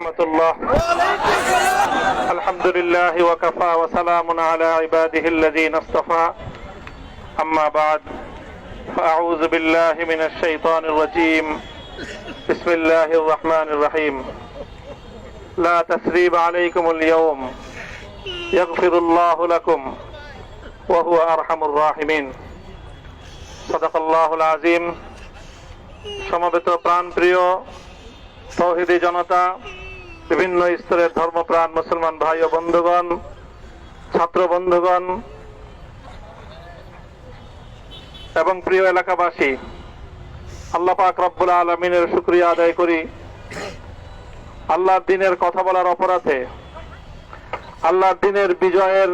রহমতুল্লাহ আলহামদুলিল্লাহি ওয়া কাফা ওয়া সালামুন আলা ইবাদিহিল্লাযীনা ইসতাফা আম্মা বা'দ ফাআউযু বিল্লাহি মিনাশ শাইতানির রাজীম বিসমিল্লাহির রহমানির রহিম লা তাসরিবা আলাইকুমুল ইয়াওম ইয়াগফিরুল্লাহু লাকুম ওয়া হুয়া আরহামুর রাহিমিন সাদাকাল্লাহুল আযীম। সমবেত প্রাণপ্রিয় তৌহিদি জনতা, বিভিন্ন স্তরের ধর্মপ্রাণ মুসলমান ভাই ও বন্ধুগণ, ছাত্র বন্ধুগণ এবং প্রিয় এলাকাবাসী, আল্লাহ পাক রব্বুল আলামিনের শুকরিয়া আদায় করি। আল্লাহর দ্বীনের কথা বলার অপরাধে, আল্লাহর দ্বীনের বিজয়ের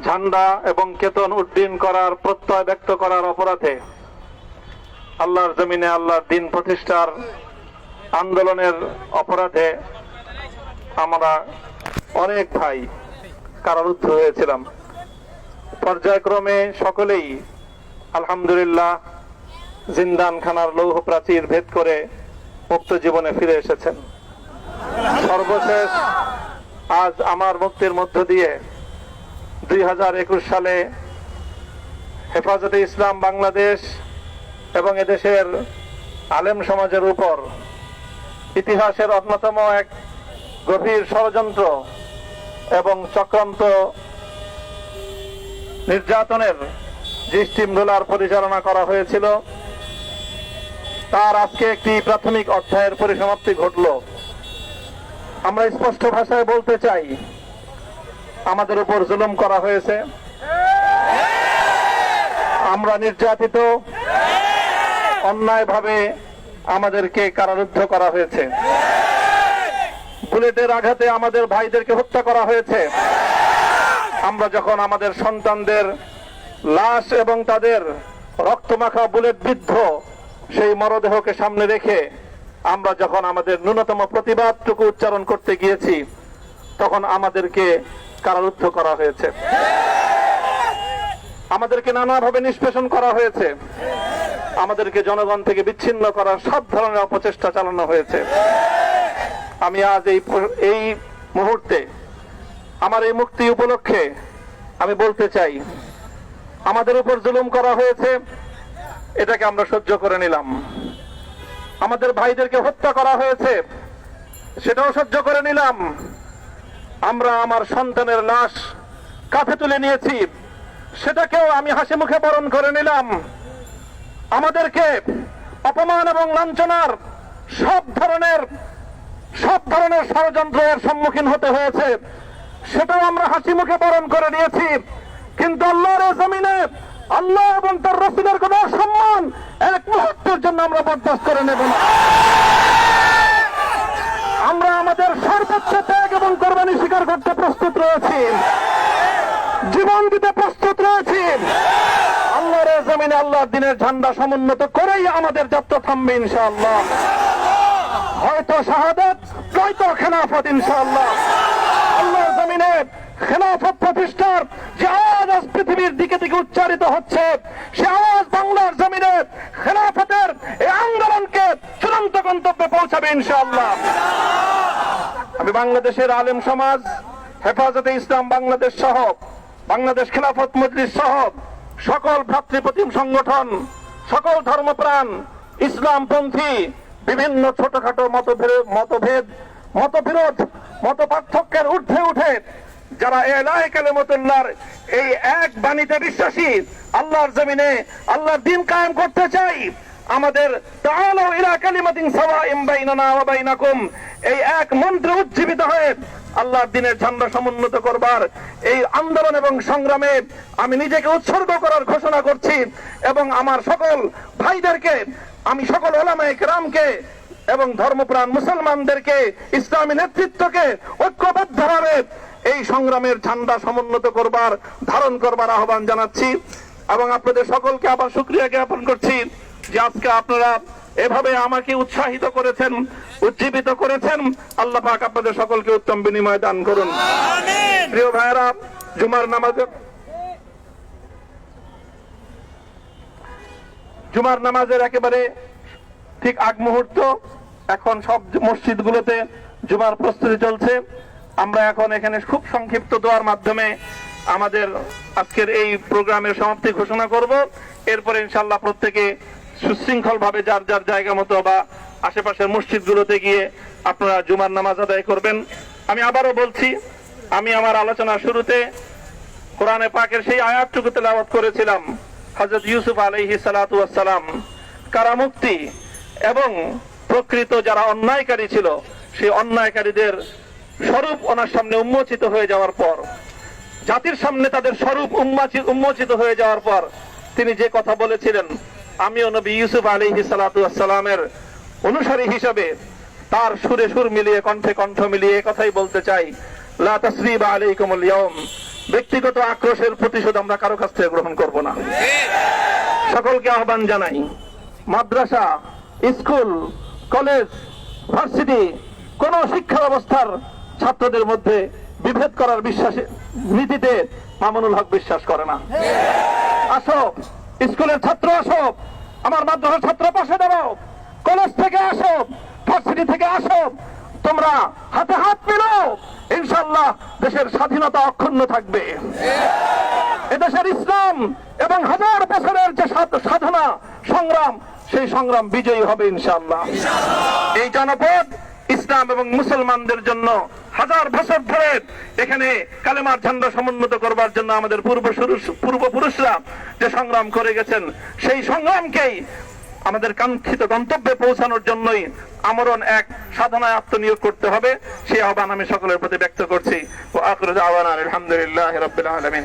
ঝান্ডা এবং কেতন উড্ডীন করার প্রত্যয় ব্যক্ত করার অপরাধে আল্লাহর জমিনে আল্লাহর দ্বীন প্রতিষ্ঠার আন্দোলনের অপরাধে আমরা অনেক ভাই কারারুদ্ধ হয়েছিলাম। পর্যায়ক্রমে সকলেই আলহামদুলিল্লাহ জিন্দানখানার লৌহ প্রাচীর ভেদ করে মুক্ত জীবনে ফিরে এসেছেন। সর্বশেষ আজ আমার মুক্তির মধ্য দিয়ে 2021 সালে হেফাজতে ইসলাম বাংলাদেশ এবং এদেশের আলেম সমাজের উপর ইতিহাসের অন্যতম এক গভীর ষড়যন্ত্র এবং চক্রান্ত নির্যাতনের যে স্টিমরোলার পরিচালনা করা হয়েছিল, তার আজকে একটি প্রাথমিক অধ্যায়ের পরিসমাপ্তি ঘটল। আমরা স্পষ্ট ভাষায় বলতে চাই, আমাদের উপর জুলুম করা হয়েছে, আমরা নির্যাতিত, অন্যায়ভাবে আমাদেরকে কারারুদ্ধ করা হয়েছে, বুলেটের আঘাতে আমাদের ভাইদেরকে হত্যা করা হয়েছে। আমরা যখন আমাদের সন্তানদের লাশ এবং তাদের রক্তমাখা বুলেট বিদ্ধ সেই মরদেহকে সামনে রেখে আমরা যখন আমাদের ন্যূনতম প্রতিবাদটুকু উচ্চারণ করতে গিয়েছি, তখন আমাদেরকে কারারুদ্ধ করা হয়েছে, আমাদেরকে নানাভাবে নিষ্পেষণ করা হয়েছে, আমাদেরকে জনগণ থেকে বিচ্ছিন্ন করার সব ধরনের অপচেষ্টা চালানো হয়েছে। আমি আজ এই মুহূর্তে আমার এই মুক্তি উপলক্ষে আমি বলতে চাই, আমাদের উপর জুলুম করা হয়েছে, এটাকে আমরা সহ্য করে নিলাম। আমাদের ভাইদেরকে হত্যা করা হয়েছে, সেটাও সহ্য করে নিলাম। আমরা আমার সন্তানের লাশ কাঁধে তুলে নিয়েছি, সেটাকেও আমি হাসি মুখে বরণ করে নিলাম। আমাদেরকে অপমান এবং লাঞ্ছনার সব ধরনের ষড়যন্ত্রের সম্মুখীন হতে হয়েছে, সেটাও আমরা হাসি মুখে বরণ করে নিয়েছি। কিন্তু আল্লাহর জমিনে আল্লাহ এবং তার রাসূলের কোন সম্মান এক মুহূর্তের জন্য আমরা বরদাস্ত করে নেব না। আমরা আমাদের সর্বোচ্চ ত্যাগ এবং কোরবানি স্বীকার করতে প্রস্তুত রয়েছি, জীবন দিতে প্রস্তুত রয়েছি। আল্লাহর জমিনে আল্লাহর দ্বীনের ঝান্ডা সমুন্নত করেই আমাদের যাত্রা থামবে ইনশাআল্লাহ। হয়তো শাহাদাত, নয়তো খেলাফত ইনশাআল্লাহ। আল্লাহর জমিনে খেলাফত প্রতিষ্ঠার যে আওয়াজ পৃথিবীর দিকে দিকে উচ্চারিত হচ্ছে, সে আওয়াজ বাংলার জমিনে খেলাফতের এই আন্দোলনকে চূড়ান্ত গন্তব্যে পৌঁছাবে ইনশাআল্লাহ। আমি বাংলাদেশের আলেম সমাজ, হেফাজতে ইসলাম বাংলাদেশ সহ বাংলাদেশ খেলাফত মজলিস সহ সকল ভ্রাতৃপ্রতিম সংগঠন, সকল ধর্মপ্রাণ, ইসলামপন্থী বিভিন্ন ছোটখাটো মতভেদ, মতবিরোধ, মত পার্থক্যের ঊর্ধ্বে উঠে যারা এলাহে কালিমাতুল্লাহর এই এক বাণীতে বিশ্বাসী, আল্লাহর জমিনে আল্লাহর দ্বীন কায়েম করতে চাই, আমাদের তাআলাউ ইলা কালিমাতিন সাওয়াইন বাইনানা ওয়া বাইনাকুম এই এক মন্ত্রে উজ্জীবিত হয়ে আল্লাহর দ্বীনের ঝান্ডা সমুন্নত করবার এই আন্দোলন এবং সংগ্রামে আমি নিজেকে উৎসর্গ করার ঘোষণা করছি। এবং আমার সকল ভাইদেরকে, আমি সকল উলামায়ে কেরামকে এবং ধর্মপ্রাণ মুসলমানদেরকে, ইসলামী নেতৃত্বকে ঐক্যবদ্ধভাবে এই সংগ্রামের ঝান্ডা সমুন্নত করবার, ধারণ করবার আহ্বান জানাচ্ছি। এবং আপনাদের সকলকে আবার শুকরিয়া জ্ঞাপন করছি যে আজকে আপনারা এভাবে আমাকে উৎসাহিত করেছেন, উজ্জীবিত করেছেন। আল্লাহ পাক আপনাদের সকলকে উত্তম বিনিময় দান করুন। প্রিয় ভাইয়েরা, জুমার নামাজের একেবারে ঠিক আগ মুহূর্ত, এখন সব মসজিদগুলোতে জুমার প্রস্তুতি চলছে। আমরা এখন এখানে খুব সংক্ষিপ্ত দোয়ার মাধ্যমে আমাদের আজকের এই প্রোগ্রামের সমাপ্তি ঘোষণা করব। এরপরে ইনশাআল্লাহ প্রত্যেকে সুশৃঙ্খল ভাবে যার যার জায়গা মতো বা আশেপাশের মসজিদগুলোতে গিয়ে আপনারা জুমার নামাজ আদায় করবেন। আমি আবারও বলছি, আমি আমার আলোচনার শুরুতে কোরআনে পাকের সেই আয়াতটুকু তেলাওয়াত করেছিলাম, হযরত ইউসুফ আলাইহিস সালাতু ওয়াস সালাম কারামুক্তি এবং প্রকৃত যারা অন্যায়কারী ছিল সেই অন্যায়কারীদের স্বরূপ ওনার সামনে উন্মোচিত হয়ে যাওয়ার পর, জাতির সামনে তাদের স্বরূপ উন্মোচিত হয়ে যাওয়ার পর তিনি যে কথা বলেছিলেন, আমিও নবী ইউসুফ আলাইহিস সালাতু ওয়াস সালামের অনুসারী হিসাবে তার সুরে সুর মিলিয়ে কণ্ঠে কণ্ঠ মিলিয়ে কথাই বলতে চাই, লা তাসরিবা আলাইকুমুল ইয়াউম, ব্যক্তিগত আক্রোশের প্রতিশোধ আমরা কারো কাছ থেকে গ্রহণ করব না। সকলকে আহ্বান জানাই, মাদ্রাসা, স্কুল, কলেজ, ভার্সিটি কোন শিক্ষা ব্যবস্থার ছাত্রদের মধ্যে বিভেদ করার নীতিতে মামুনুল হক বিশ্বাস করে না। আসো, স্কুলের ছাত্র আসো, আমার মাদ্রাসার ছাত্র পাশে দাঁড়াও, কলেজ থেকে আসো, ভার্সিটি থেকে আসো, তোমরা হাতে হাত মিলাও, ইনশাআল্লাহ দেশের স্বাধীনতা অক্ষুণ্ণ থাকবে। এদেশের ইসলাম এবং হাজার বছরের যে সাধনা সংগ্রাম, সেই সংগ্রাম বিজয়ী হবে ইনশাআল্লাহ। এই জনপদ ইসলাম এবং মুসলমানদের জন্য হাজার বছর ধরে এখানে কালেমার ঝান্ডা সমুন্নত করবার জন্য আমাদের পূর্বপুরুষরা যে সংগ্রাম করে গেছেন, সেই সংগ্রামকেই আমাদের কাঙ্ক্ষিত গন্তব্যে পৌঁছানোর জন্যই আমরণ এক সাধনায় আত্মনিয়োগ করতে হবে। সেই আহ্বান আমি সকলের প্রতি ব্যক্ত করছি। ওয়া আখিরু দাওয়ানা আলহামদুলিল্লাহি রাব্বিল আলামিন।